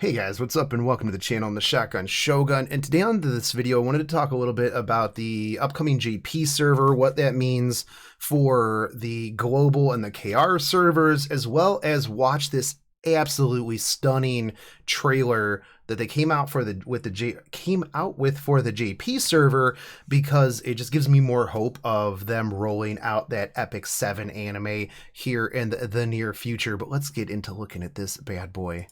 Hey guys, what's up and welcome to the channel. I'm the Shotgun Shogun, and today on this video I wanted to talk a little bit about the upcoming JP server, what that means for the global and the KR servers, as well as watch this absolutely stunning trailer that they came out for the JP server, because it just gives me more hope of them rolling out that Epic 7 anime here in the near future. But let's get into looking at this bad boy.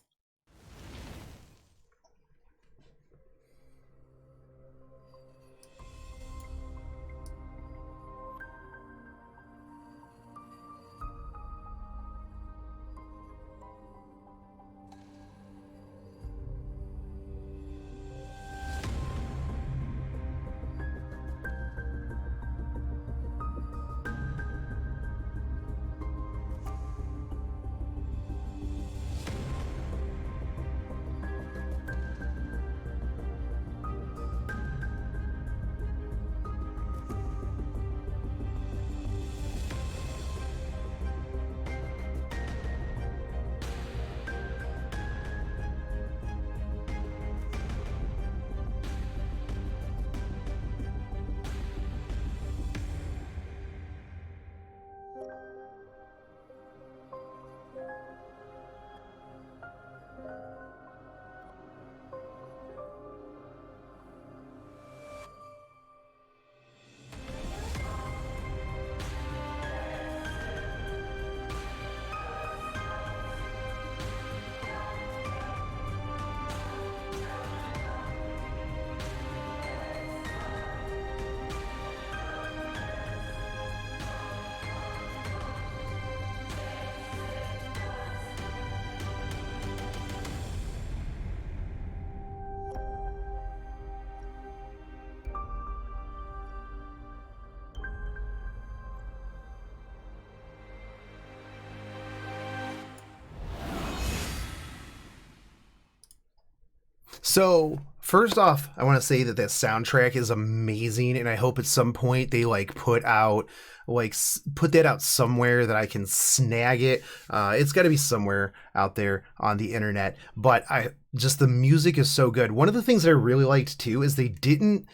So, first off, I want to say that soundtrack is amazing, and I hope at some point they put that out somewhere that I can snag it. It's got to be somewhere out there on the internet. But the music is so good. One of the things that I really liked too is they didn't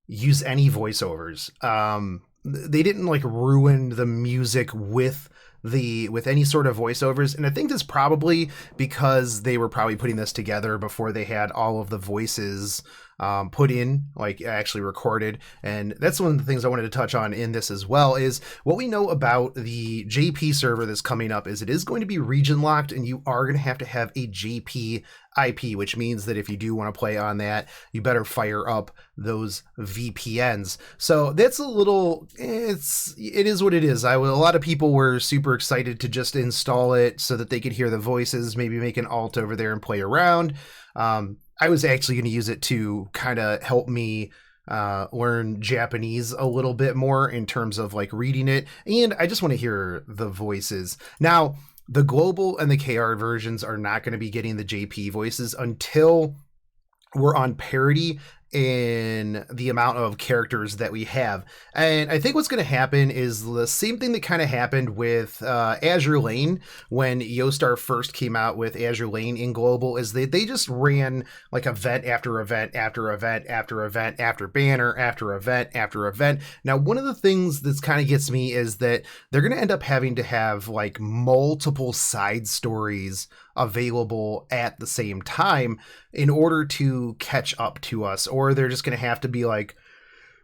use any voiceovers. They didn't ruin the music with any sort of voiceovers, and I think that's probably because they were probably putting this together before they had all of the voices put in, actually recorded. And that's one of the things I wanted to touch on in this as well, is what we know about the JP server that's coming up is it is going to be region locked, and you are going to have a JP IP, which means that if you do want to play on that, you better fire up those VPNs. So that's a little, it is what it is. A lot of people were super excited to just install it so that they could hear the voices, maybe make an alt over there and play around. I was actually going to use it to kind of help me learn Japanese a little bit more in terms of reading it, and I just want to hear the voices. Now, the global and the KR versions are not going to be getting the JP voices until we're on parity in the amount of characters that we have. And I think what's going to happen is the same thing that kind of happened with Azure Lane when Yostar first came out with Azure Lane in global, is they just ran event after event after event after event after banner after event after event. Now, one of the things that's kind of gets me is that they're going to end up having to have multiple side stories available at the same time in order to catch up to us, or they're just going to have to be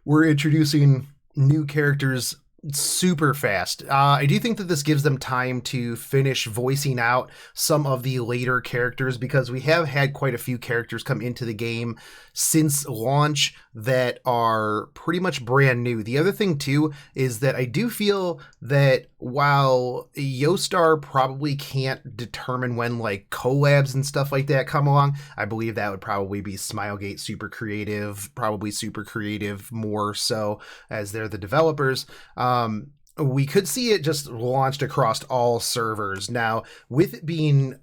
we're introducing new characters super fast. I do think that this gives them time to finish voicing out some of the later characters, because we have had quite a few characters come into the game since launch that are pretty much brand new. The other thing too is that I do feel that while Yostar probably can't determine when collabs and stuff like that come along, I believe that would probably be Smilegate Super Creative, probably Super Creative more so, as they're the developers. We could see it just launched across all servers. Now, with it being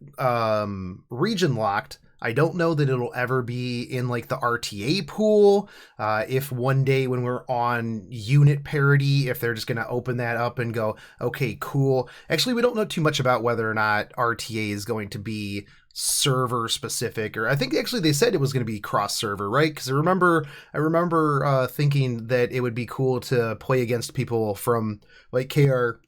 region locked, I don't know that it'll ever be in like the RTA pool. If one day when we're on unit parity, if they're just going to open that up and go, okay, cool. Actually, we don't know too much about whether or not RTA is going to be server specific, or I think actually they said it was going to be cross server, right? Because I remember thinking that it would be cool to play against people from like KR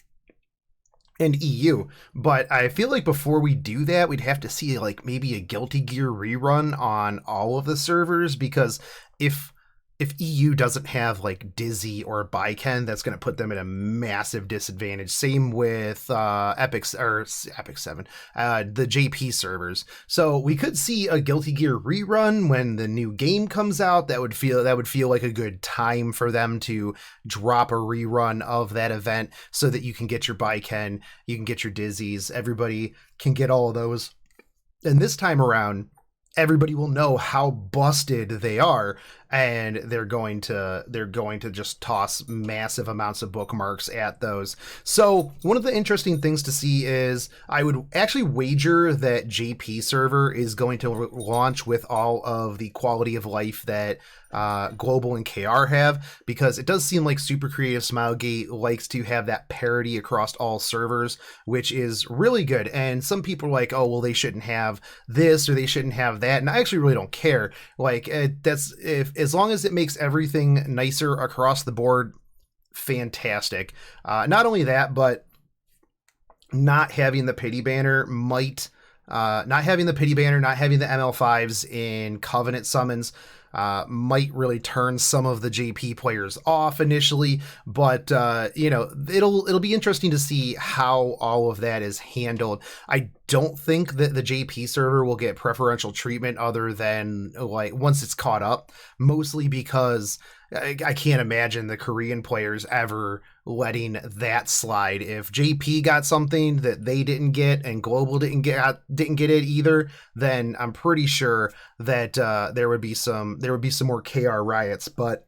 and EU. But I feel like before we do that, we'd have to see like maybe a Guilty Gear rerun on all of the servers, because if if EU doesn't have like Dizzy or Baiken, that's going to put them at a massive disadvantage. Same with Epic 7, the JP servers. So we could see a Guilty Gear rerun when the new game comes out. That would feel like a good time for them to drop a rerun of that event, so that you can get your Baiken, you can get your Dizzies, everybody can get all of those. And this time around, everybody will know how busted they are, and they're going to just toss massive amounts of bookmarks at those. So one of the interesting things to see is, I would actually wager that JP server is going to launch with all of the quality of life that Global and KR have, because it does seem like Super Creative Smilegate likes to have that parity across all servers, which is really good. And some people are like, oh, well, they shouldn't have this or they shouldn't have that, and I actually really don't care. Like, that's, if as long as it makes everything nicer across the board, fantastic. Not only that, but not having the pity banner not having the pity banner, not having the ML5s in Covenant summons might really turn some of the JP players off initially, but it'll be interesting to see how all of that is handled. I don't think that the JP server will get preferential treatment other than like once it's caught up, mostly because I can't imagine the Korean players ever letting that slide. If JP got something that they didn't get and Global didn't get it either, then I'm pretty sure that there would be some more KR riots. But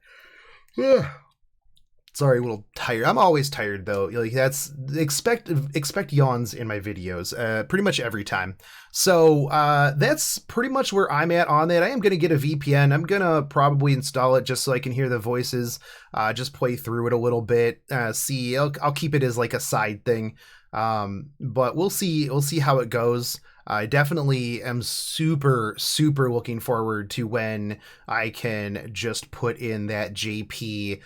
sorry, a little tired. I'm always tired though. Like, that's expect yawns in my videos pretty much every time. So that's pretty much where I'm at on that. I am going to get a VPN. I'm going to probably install it just so I can hear the voices, just play through it a little bit, see. I'll keep it as like a side thing, but we'll see how it goes. I definitely am super, super looking forward to when I can just put in that JP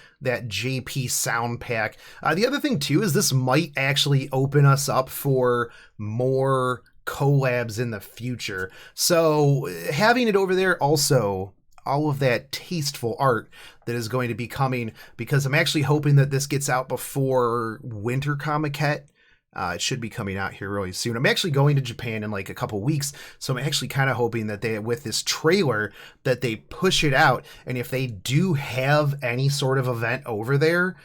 sound pack. The other thing too is this might actually open us up for more collabs in the future. So having it over there, also all of that tasteful art that is going to be coming, because I'm actually hoping that this gets out before Winter Comiket. It should be coming out here really soon. I'm actually going to Japan in like a couple weeks, so I'm actually kind of hoping that they, with this trailer, that they push it out. And if they do have any sort of event over there,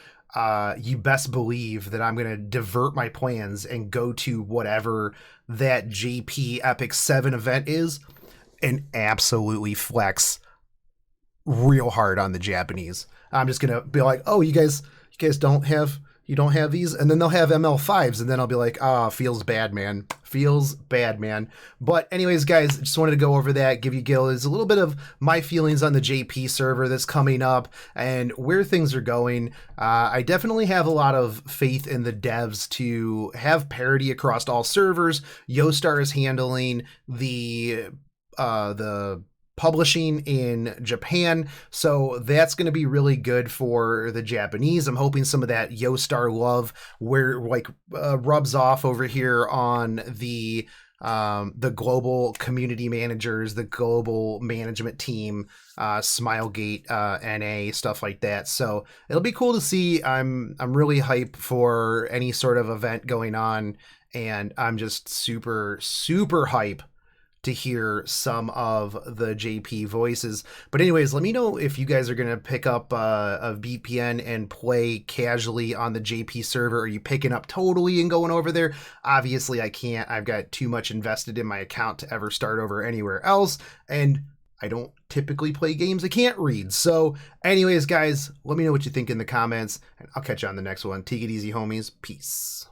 you best believe that I'm going to divert my plans and go to whatever that JP Epic 7 event is and absolutely flex real hard on the Japanese. I'm just going to be like, oh, you guys don't have these, and then they'll have ML5s, and then I'll be like, feels bad, man. But anyways, guys, just wanted to go over that, give you guys a little bit of my feelings on the JP server that's coming up and where things are going. I definitely have a lot of faith in the devs to have parity across all servers. Yostar is handling the publishing in Japan, so that's going to be really good for the Japanese. I'm hoping some of that Yostar love rubs off over here on the global community managers, the global management team, Smilegate, NA, stuff like that. So it'll be cool to see. I'm really hyped for any sort of event going on, and I'm just super, super hype to hear some of the JP voices. But anyways, let me know if you guys are going to pick up a VPN and play casually on the JP server. Are you picking up totally and going over there? Obviously, I can't. I've got too much invested in my account to ever start over anywhere else, and I don't typically play games I can't read. So anyways, guys, let me know what you think in the comments, and I'll catch you on the next one. Take it easy, homies. Peace.